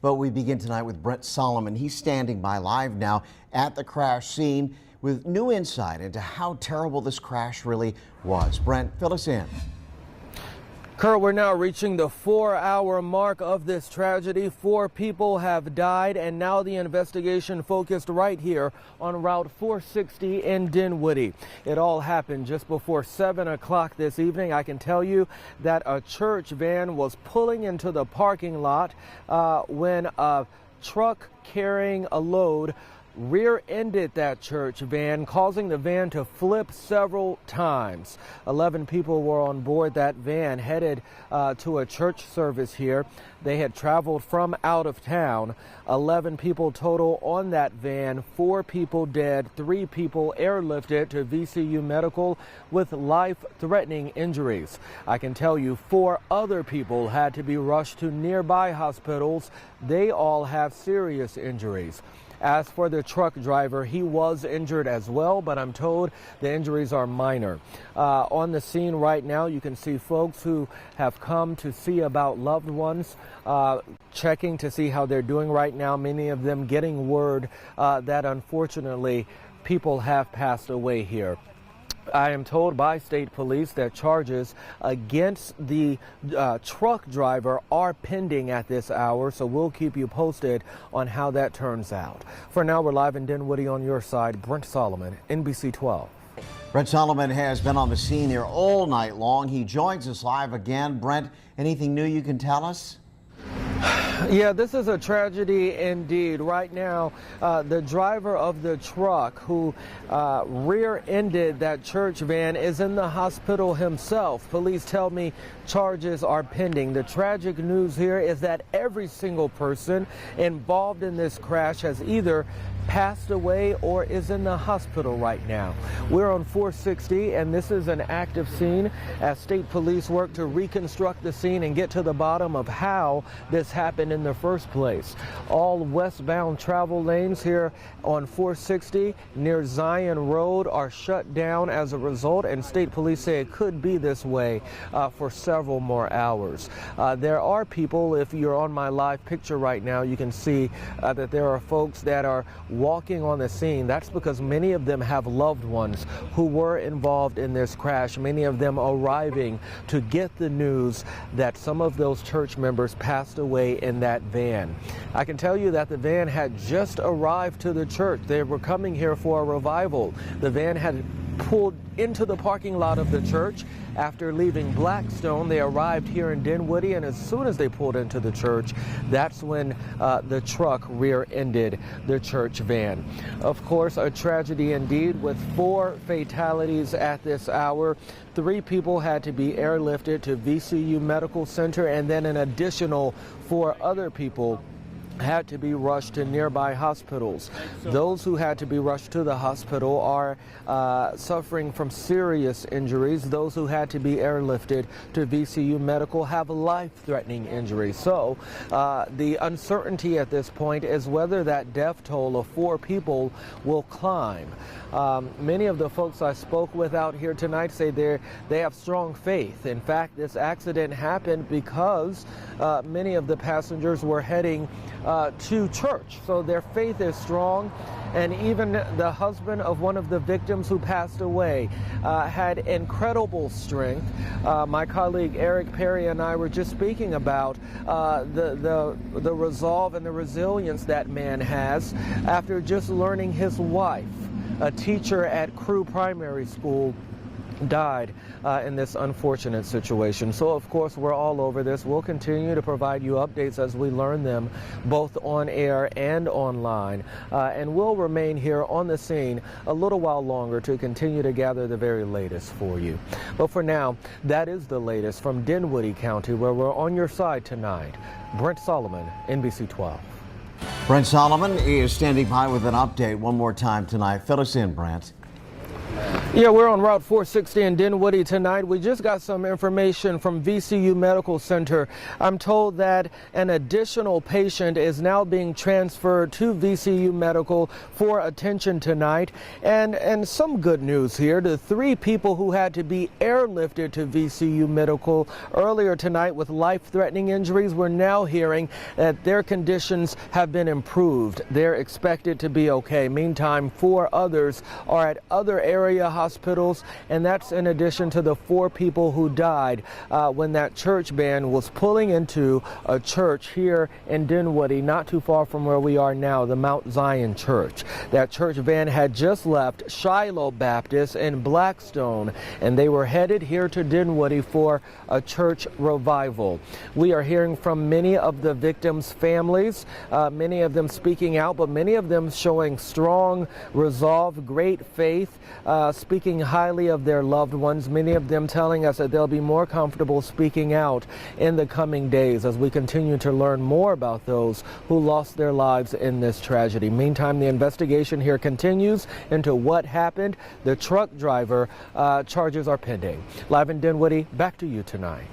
But we begin tonight with Brent Solomon. He's standing by live now at the crash scene with new insight into how terrible this crash really was. Brent, fill us in. Kurt, we're now reaching the 4-hour mark of this tragedy. 4 people have died, and now the investigation focused right here on Route 460 in Dinwiddie. It all happened just before 7 o'clock this evening. I can tell you that a church van was pulling into the parking lot when a truck carrying a load rear-ended that church van, causing the van to flip several times. 11 people were on board that van headed to a church service here. They had traveled from out of town. 11 people total on that van, 4 people dead, 3 people airlifted to VCU Medical with life-threatening injuries. I can tell you 4 other people had to be rushed to nearby hospitals. They all have serious injuries. As for the truck driver, he was injured as well, but I'm told the injuries are minor. On the scene right now, you can see folks who have come to see about loved ones, checking to see how they're doing right now, many of them getting word that unfortunately people have passed away here. I am told by state police that charges against the truck driver are pending at this hour, so we'll keep you posted on how that turns out. For now, we're live in Dinwiddie on your side. Brent Solomon, NBC 12. Brent Solomon has been on the scene here all night long. He joins us live again. Brent, anything new you can tell us? Yeah, this is a tragedy indeed. Right now, the driver of the truck who rear-ended that church van is in the hospital himself. Police tell me charges are pending. The tragic news here is that every single person involved in this crash has either passed away or is in the hospital right now. We're on 460, and this is an active scene as state police work to reconstruct the scene and get to the bottom of how this happened in the first place. All westbound travel lanes here on 460 near Zion Road are shut down as a result, and state police say it could be this way for several more hours. There are people, if you're on my live picture right now, you can see that there are folks that are walking on the scene. That's because many of them have loved ones who were involved in this crash, many of them arriving to get the news that some of those church members passed away in that van. I can tell you that the van had just arrived to the church. They were coming here for a revival. The van had pulled into the parking lot of the church. After leaving Blackstone, they arrived here in Dinwiddie, and as soon as they pulled into the church, that's when the truck rear-ended the church van. Of course, a tragedy indeed, with 4 fatalities at this hour. 3 people had to be airlifted to VCU Medical Center, and then an additional 4 other people had to be rushed to nearby hospitals. Those who had to be rushed to the hospital are suffering from serious injuries. Those who had to be airlifted to VCU Medical have life-threatening injuries. So the uncertainty at this point is whether that death toll of 4 people will climb. Many of the folks I spoke with out here tonight say they have strong faith. In fact, this accident happened because many of the passengers were heading to church, so their faith is strong. And even the husband of one of the victims who passed away had incredible strength. My colleague Eric Perry and I were just speaking about the resolve and the resilience that man has after just learning his wife, a teacher at Crew Primary School, died in this unfortunate situation. So of course we're all over this. We'll continue to provide you updates as we learn them, both on air and online, and we'll remain here on the scene a little while longer to continue to gather the very latest for you. But for now, that is the latest from Dinwiddie County, where we're on your side tonight. Brent Solomon, NBC 12. Brent Solomon is standing by with an update one more time tonight. Fill us in, Brent. Yeah, we're on Route 460 in Dinwiddie tonight. We just got some information from VCU Medical Center. I'm told that an additional patient is now being transferred to VCU Medical for attention tonight. And some good news here. The 3 people who had to be airlifted to VCU Medical earlier tonight with life-threatening injuries, we're now hearing that their conditions have been improved. They're expected to be okay. Meantime, 4 others are at other area hospitals, and that's in addition to the 4 people who died when that church van was pulling into a church here in Dinwiddie, not too far from where we are now, the Mount Zion Church. That church van had just left Shiloh Baptist in Blackstone, and they were headed here to Dinwiddie for a church revival. We are hearing from many of the victims' families, many of them speaking out, but many of them showing strong resolve, great faith, speaking highly of their loved ones, many of them telling us that they'll be more comfortable speaking out in the coming days as we continue to learn more about those who lost their lives in this tragedy. Meantime, the investigation here continues into what happened. The truck driver charges are pending. Live in Dinwiddie, back to you tonight.